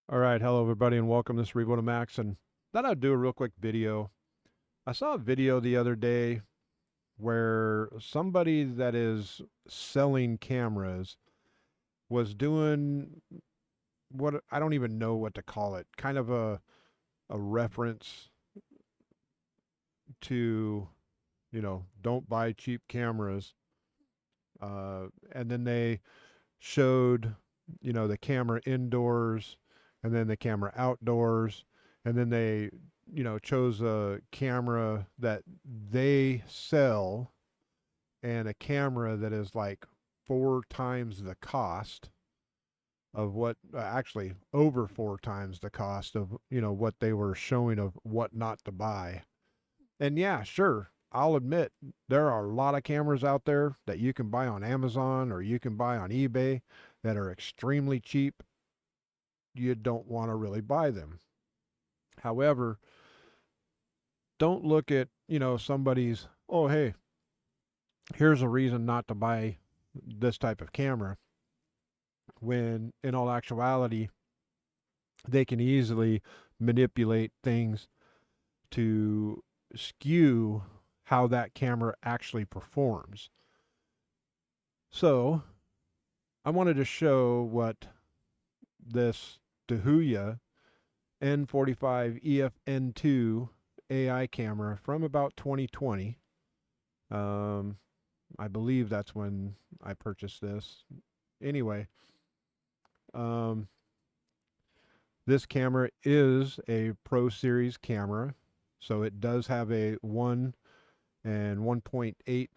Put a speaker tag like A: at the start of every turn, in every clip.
A: All right, hello everybody, and welcome to this Revo to Max. And thought I'd do a real quick video. I saw a video the other day where somebody that is selling cameras was doing what I don't even know what to call it, kind of a reference to, don't buy cheap cameras. And then they showed, the camera indoors and then the camera outdoors. And then they, chose a camera that they sell and a camera that is like 4 times the cost of what actually over 4 times the cost of, what they were showing of what not to buy. And yeah, sure, I'll admit there are a lot of cameras out there that you can buy on Amazon or you can buy on eBay that are extremely cheap. You don't want to really buy them. However, don't look at, somebody's, oh, hey, here's a reason not to buy this type of camera, when in all actuality, they can easily manipulate things to skew how that camera actually performs. So I wanted to show what this Dahua N45EFN2-AI camera from about 2020. I believe that's when I purchased this. Anyway, this camera is a Pro Series camera, so it does have a 1 and 1.8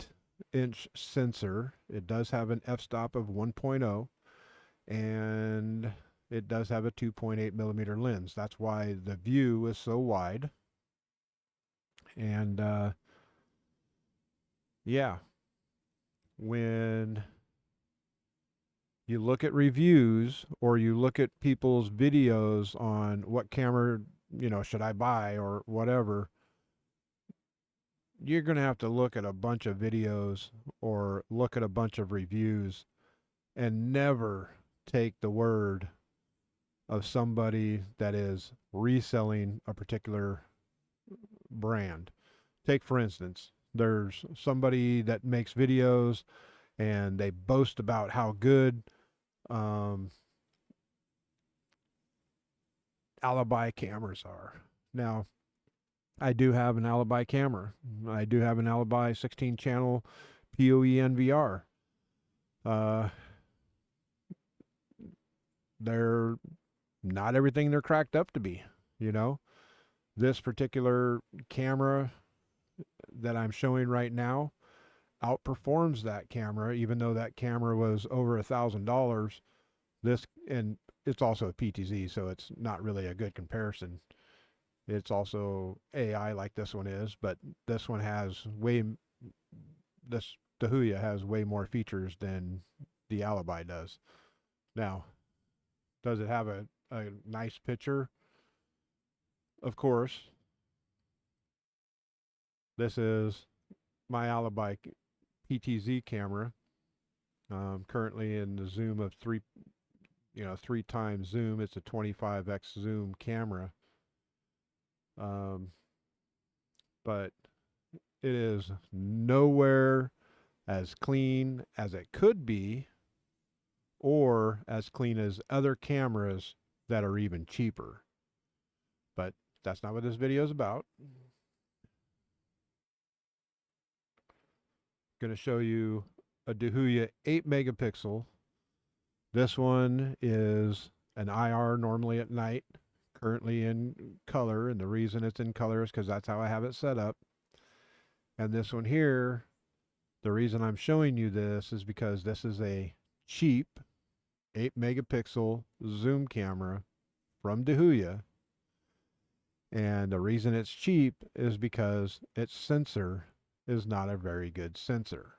A: inch sensor. It does have an f-stop of 1.0, and it does have a 2.8 millimeter lens. That's why the view is so wide. And yeah, when you look at reviews or you look at people's videos on what camera, should I buy or whatever, you're going to have to look at a bunch of videos or look at a bunch of reviews and never take the word of somebody that is reselling a particular brand. Take, for instance, there's somebody that makes videos and they boast about how good alibi cameras are. Now, I do have an alibi camera. I do have an alibi 16 channel PoE NVR. They're not everything they're cracked up to be, you know. This particular camera that I'm showing right now outperforms that camera, even though that camera was over $1,000. This, and it's also a PTZ, so it's not really a good comparison. It's also AI like this one is, but this one has this Dahua has way more features than the Alibi does. Now, does it have a nice picture? Of course. This is my Alibi PTZ camera. Currently in the zoom of 3 times zoom. It's a 25x zoom camera. But it is nowhere as clean as it could be, or as clean as other cameras that are even cheaper. But that's not what this video is about. Going to show you a Dahua 8 megapixel. This one is an IR normally at night, currently in color, and the reason it's in color is because that's how I have it set up. And this one here, the reason I'm showing you this is because this is a cheap 8 megapixel zoom camera from Dahua. And the reason it's cheap is because its sensor is not a very good sensor.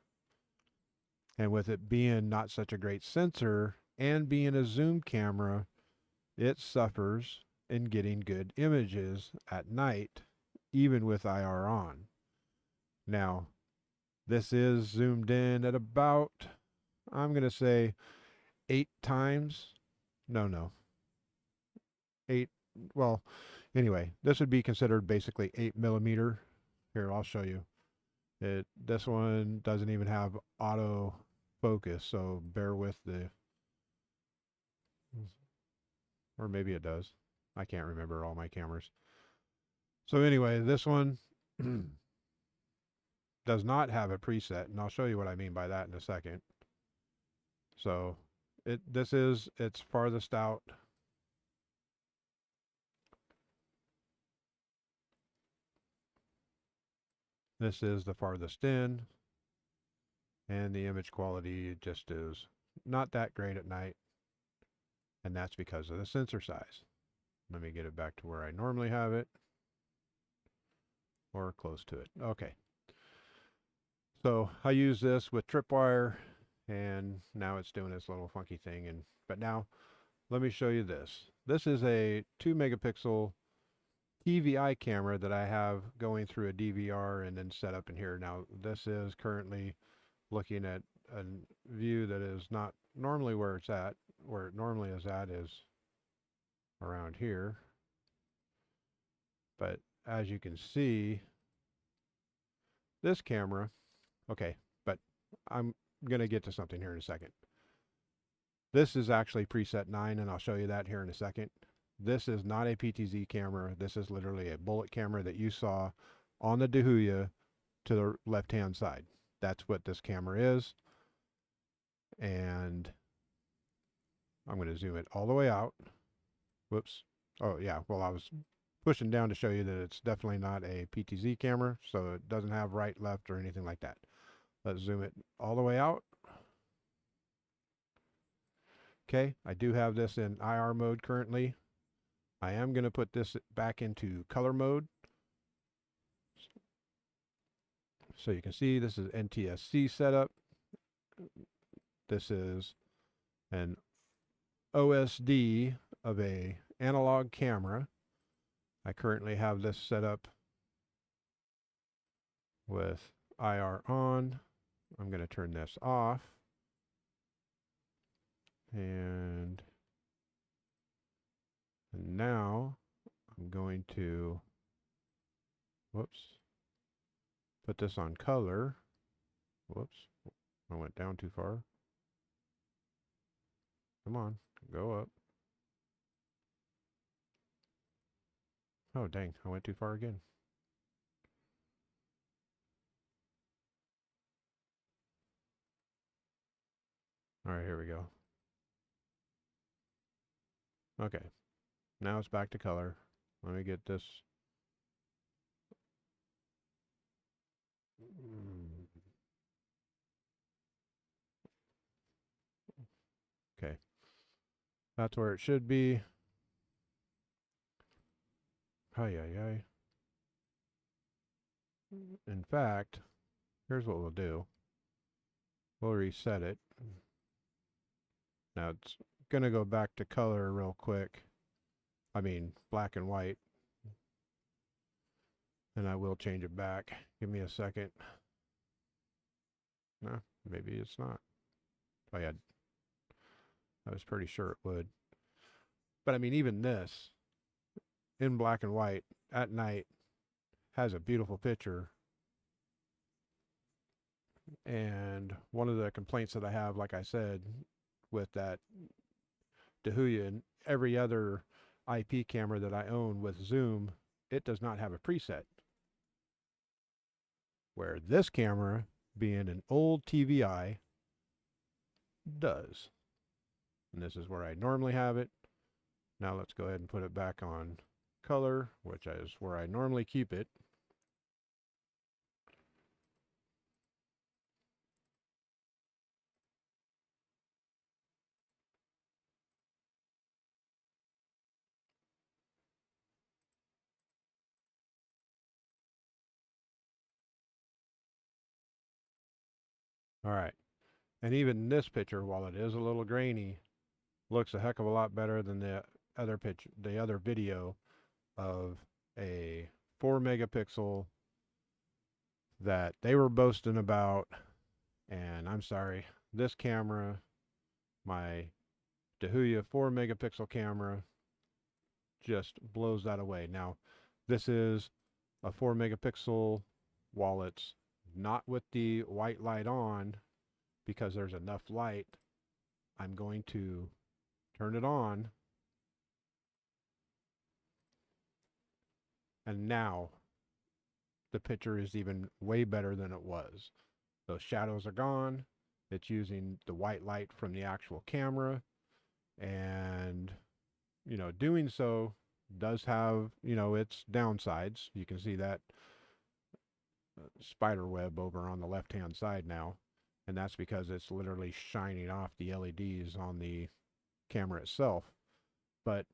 A: And with it being not such a great sensor and being a zoom camera, it suffers in getting good images at night, even with IR on. Now, this is zoomed in at about, I'm going to say 8 times. No. 8, well, anyway, this would be considered basically 8 mm. Here, I'll show you. This one doesn't even have auto focus, so bear with the, or maybe it does. I can't remember all my cameras. So anyway, this one does not have a preset, and I'll show you what I mean by that in a second. So this is its farthest out. This is the farthest in, and the image quality just is not that great at night, and that's because of the sensor size. Let me get it back to where I normally have it, or close to it. Okay. So I use this with tripwire, and now it's doing this little funky thing. But now let me show you this. This is a 2 megapixel TVI camera that I have going through a DVR and then set up in here. Now this is currently looking at a view that is not normally where it's at. Where it normally is at is around here. But as you can see, this camera, okay, but I'm going to get to something here in a second. This is actually preset 9, and I'll show you that here in a second. This is not a PTZ camera. This is literally a bullet camera that you saw on the Dahua to the left-hand side. That's what this camera is. And I'm going to zoom it all the way out. Whoops. Oh, yeah. Well, I was pushing down to show you that it's definitely not a PTZ camera, so it doesn't have right, left, or anything like that. Let's zoom it all the way out. Okay, I do have this in IR mode currently. I am going to put this back into color mode. So you can see this is NTSC setup. This is an OSD of a analog camera. I currently have this set up with IR on. I'm going to turn this off. And now I'm going to, whoops, put this on color. Whoops, I went down too far. Come on, go up. Oh, dang, I went too far again. All right, here we go. Okay, now it's back to color. Let me get this. Okay, that's where it should be. Ay, ay, ay. In fact, here's what we'll do. We'll reset it. Now it's going to go back to color real quick. I mean, black and white. And I will change it back. Give me a second. No, maybe it's not. Oh yeah, I was pretty sure it would. But I mean, even this, in black and white, at night, has a beautiful picture. And one of the complaints that I have, like I said, with that Dahua and every other IP camera that I own with zoom, it does not have a preset. Where this camera, being an old TVI, does. And this is where I normally have it. Now let's go ahead and put it back on color, which is where I normally keep it. All right. And even this picture, while it is a little grainy, looks a heck of a lot better than the other picture, the other video of a 4 megapixel that they were boasting about. And I'm sorry, this camera, my Dahua 4 megapixel camera, just blows that away. Now, this is a 4 megapixel while it's not with the white light on because there's enough light. I'm going to turn it on. And now the picture is even way better than it was. Those shadows are gone. It's using the white light from the actual camera. And, you know, doing so does have, you know, its downsides. You can see that spider web over on the left-hand side now. And that's because it's literally shining off the LEDs on the camera itself. But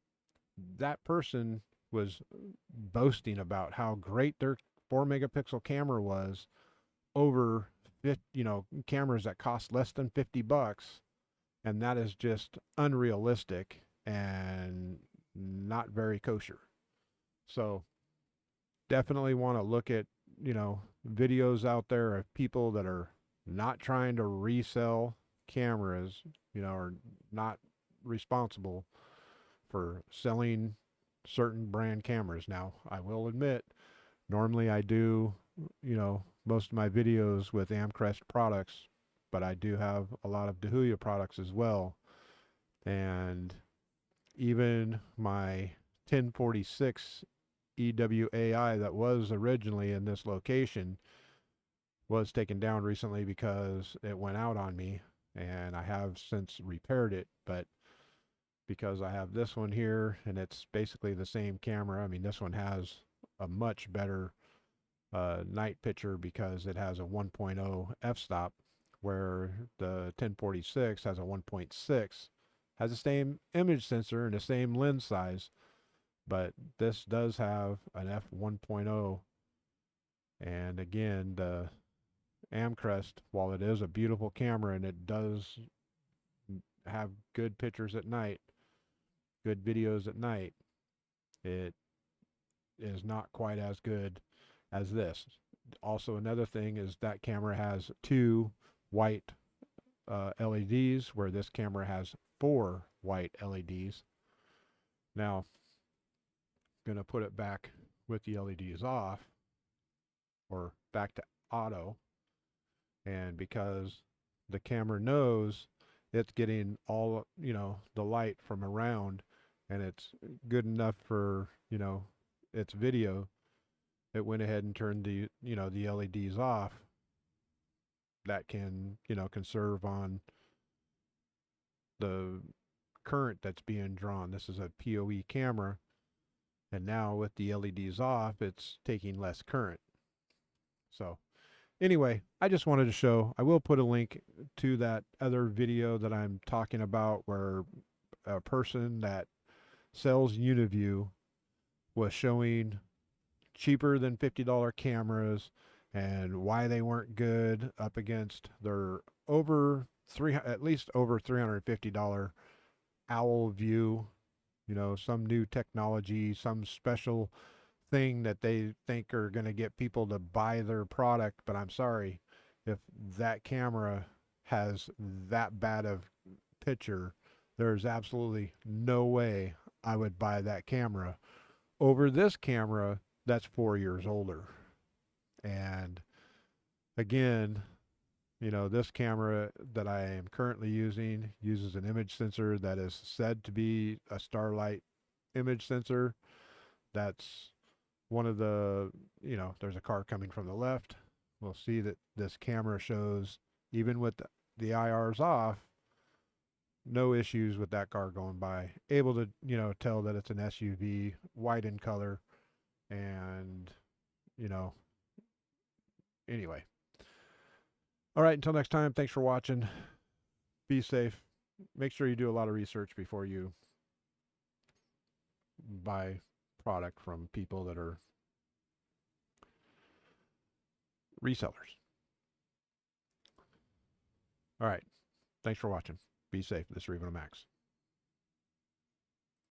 A: that person was boasting about how great their 4 megapixel camera was over, you know, cameras that cost less than $50. And that is just unrealistic and not very kosher. So definitely want to look at, you know, videos out there of people that are not trying to resell cameras, you know, or not responsible for selling certain brand cameras. Now, I will admit, normally I do, you know, most of my videos with Amcrest products, but I do have a lot of Dahua products as well. And even my 1046 EW-AI that was originally in this location was taken down recently because it went out on me, and I have since repaired it. But because I have this one here and it's basically the same camera, I mean, this one has a much better night picture because it has a 1.0 f-stop, where the 1046 has a 1.6, has the same image sensor and the same lens size, but this does have an f1.0. And again, the Amcrest, while it is a beautiful camera and it does have good pictures at night, good videos at night, it is not quite as good as this. Also, another thing is that camera has 2 white LEDs, where this camera has 4 white LEDs. Now, I'm going to put it back with the LEDs off, or back to auto. And because the camera knows it's getting all, you know, the light from around, and it's good enough for, you know, its video, it went ahead and turned the, you know, the LEDs off. That can, you know, conserve on the current that's being drawn. This is a PoE camera, and now with the LEDs off, it's taking less current. So anyway, I just wanted to show, I will put a link to that other video that I'm talking about, where a person that sells Uniview was showing cheaper than $50 cameras and why they weren't good up against their at least over $350 Owl View, you know, some new technology, some special thing that they think are going to get people to buy their product. But I'm sorry, if that camera has that bad of picture, there's absolutely no way I would buy that camera over this camera that's 4 years older. And again, you know, this camera that I am currently using uses an image sensor that is said to be a Starlight image sensor. That's one of the, you know, there's a car coming from the left. We'll see that this camera shows, even with the IRs off, no issues with that car going by. Able to, you know, tell that it's an SUV, white in color, and, you know, anyway. All right, until next time, thanks for watching. Be safe. Make sure you do a lot of research before you buy product from people that are resellers. All right, thanks for watching. Be safe. This is Revino Max.